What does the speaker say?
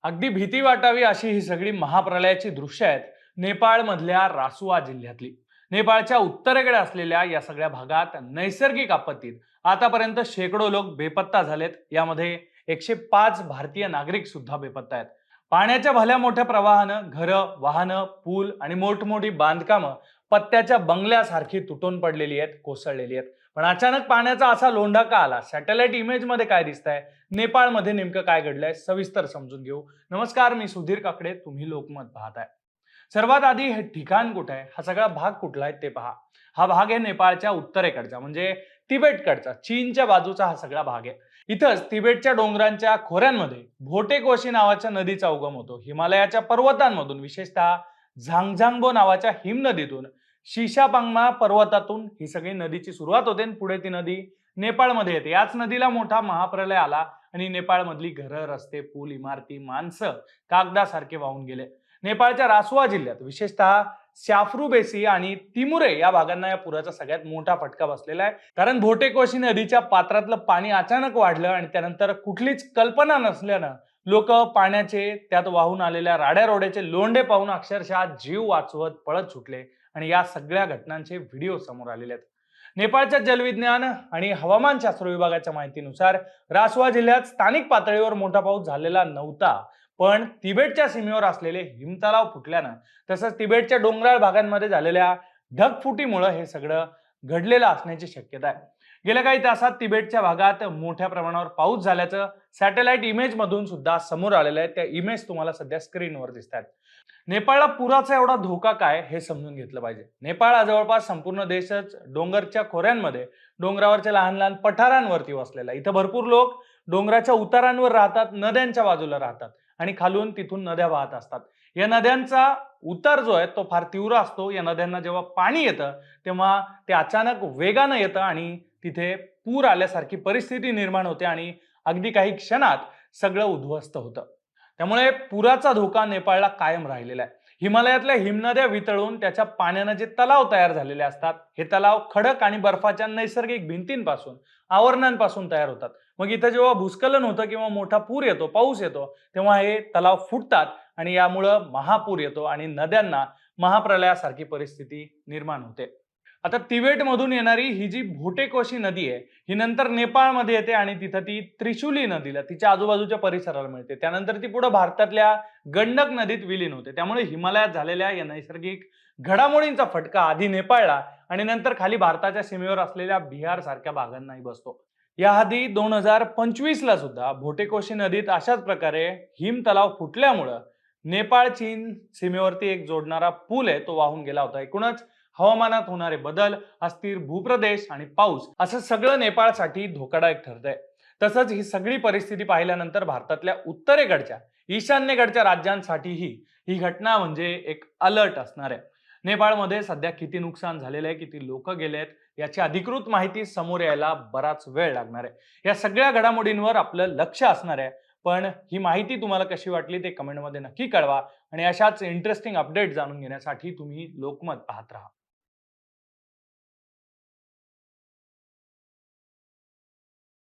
अगदी भीती वाटावी अशी ही सगळी महाप्रलयाची दृश्य आहेत नेपाळमधल्या रासुआ जिल्ह्यातली. नेपाळच्या उत्तरेकडे असलेल्या या सगळ्या भागात नैसर्गिक आपत्तीत आतापर्यंत शेकडो लोक बेपत्ता झालेत. यामध्ये 105 भारतीय नागरिक सुद्धा बेपत्ता आहेत. पाण्याच्या भल्या मोठ्या प्रवाहानं घरं, वाहनं, पूल आणि मोठमोठी बांधकामं पत्त्याच्या बंगल्यासारखी तुटून पडलेली आहेत, कोसळलेली आहेत. पण अचानक पाण्याचा असा लोंढा का आला? सॅटेलाइट इमेज मध्ये काय दिसतंय? नेपाळमध्ये नेमकं काय घडलंय? सविस्तर समजून घेऊ. नमस्कार, मी सुधीर काकडे. तुम्ही लोकमत पाहताय. सर्वात आधी हे ठिकाण कुठं आहे, हा सगळा भाग कुठला आहे ते पहा. हा भाग आहे नेपाळच्या उत्तरेकडचा, म्हणजे तिबेटकडचा, चीनच्या बाजूचा हा सगळा भाग आहे. इथंच तिबेटच्या डोंगरांच्या खोऱ्यांमध्ये भोटेकोशी नावाच्या नदीचा उगम होतो. हिमालयाच्या पर्वतांमधून, विशेषतः झांगझांगबो नावाच्या हिमनदीतून, शिशापांगमा पर्वतातून ही सगळी नदीची सुरुवात होते आणि पुढे ती नदी नेपाळमध्ये येते. याच नदीला मोठा महाप्रलय आला आणि नेपाळमधली घरं, रस्ते, पूल, इमारती, माणसं कागदासारखे वाहून गेले. नेपाळच्या रासुआ जिल्ह्यात, विशेषतः स्याफ्रुबेसी आणि तिमुरे या भागांना या पुराचा सगळ्यात मोठा फटका बसलेला आहे. कारण भोटेकोशी नदीच्या पात्रातलं पाणी अचानक वाढलं आणि त्यानंतर कुठलीच कल्पना नसल्यानं लोक पाण्याचे, त्यात वाहून आलेल्या राड्या रोड्याचे लोंढे पाहून अक्षरशः जीव वाचवत पळत सुटले आणि या सगळ्या घटनांचे व्हिडिओ समोर आलेले आहेत. नेपाळच्या जलविज्ञान आणि हवामानशास्त्र विभागाच्या माहितीनुसार रासुआ जिल्ह्यात स्थानिक पातळीवर मोठा पाऊस झालेला नव्हता. पण तिबेटच्या सीमेवर असलेले हिमतलाव फुटल्यानं, तसंच तिबेटच्या डोंगराळ भागांमध्ये झालेल्या ढगफुटीमुळे हे सगळं घडलेलं असण्याची शक्यता आहे. गेल्या काही तासात तिबेटच्या भागात मोठ्या प्रमाणावर पाऊस झाल्याचं सॅटेलाइट इमेज मधून सुद्धा समोर आलेलं आहे. त्या इमेज तुम्हाला सध्या स्क्रीनवर दिसतात. नेपाळला पुराचा एवढा धोका काय हे समजून घेतलं पाहिजे. नेपाळ हा जवळपास संपूर्ण देशच डोंगरच्या खोऱ्यांमध्ये, डोंगरावरच्या लहान लहान पठारांवरती वसलेला. इथं भरपूर लोक डोंगराच्या उतारांवर राहतात, नद्यांच्या बाजूला राहतात आणि खालून तिथून नद्या वाहत असतात. या नद्यांचा उतार जो आहे तो फार तीव्र असतो. या नद्यांना जेव्हा पाणी येतं तेव्हा ते अचानक वेगानं येतं आणि तिथे पूर आल्यासारखी परिस्थिती निर्माण होते आणि अगदी काही क्षणात सगळं उद्ध्वस्त होतं. त्यामुळे पुराचा धोका नेपाळला कायम राहिलेला आहे. हिमालयातल्या हिमनद्या वितळून त्याच्या पाण्याने जे तलाव तयार झालेले असतात, हे तलाव खडक आणि बर्फाच्या नैसर्गिक भिंतींपासून, आवरणांपासून तयार होतात. मग इथं जेव्हा भूस्खलन होतं किंवा मोठा पूर येतो, पाऊस येतो, तेव्हा हे तलाव फुटतात आणि यामुळं महापूर येतो आणि नद्यांना महाप्रलयासारखी परिस्थिती निर्माण होते. आता तिबेटमधून येणारी ही जी भोटेकोशी नदी आहे, ही नंतर नेपाळमध्ये येते आणि तिथं ती त्रिशुली नदीला, तिच्या आजूबाजूच्या परिसराला मिळते. त्यानंतर ती पुढे भारतातल्या गंडक नदीत विलीन होते. त्यामुळे हिमालयात झालेल्या या नैसर्गिक घडामोडींचा फटका आधी नेपाळला आणि नंतर खाली भारताच्या सीमेवर असलेल्या बिहार सारख्या भागांनाही बसतो. याआधी 2025 ला सुद्धा भोटेकोशी नदीत अशाच प्रकारे हिम तलाव फुटल्यामुळं नेपाळ चीन सीमेवरती एक जोडणारा पूल आहे तो वाहून गेला होता. एकूणच हवामानात होणारे बदल, अस्थिर भूप्रदेश आणि पाऊस असं सगळं नेपाळसाठी धोकादायक ठरतंय. तसंच ही सगळी परिस्थिती पाहिल्यानंतर भारतातल्या उत्तरेकडच्या, ईशान्येकडच्या राज्यांसाठीही ही घटना म्हणजे एक अलर्ट असणार आहे. नेपाळमध्ये सध्या किती नुकसान झालेलं आहे, किती लोक गेलेत, याची अधिकृत माहिती समोर यायला बराच वेळ लागणार आहे. या सगळ्या घडामोडींवर आपलं लक्ष असणार आहे. पण ही माहिती तुम्हाला कशी वाटली ते कमेंटमध्ये नक्की कळवा आणि अशाच इंटरेस्टिंग अपडेट जाणून घेण्यासाठी तुम्ही लोकमत पाहत राहा.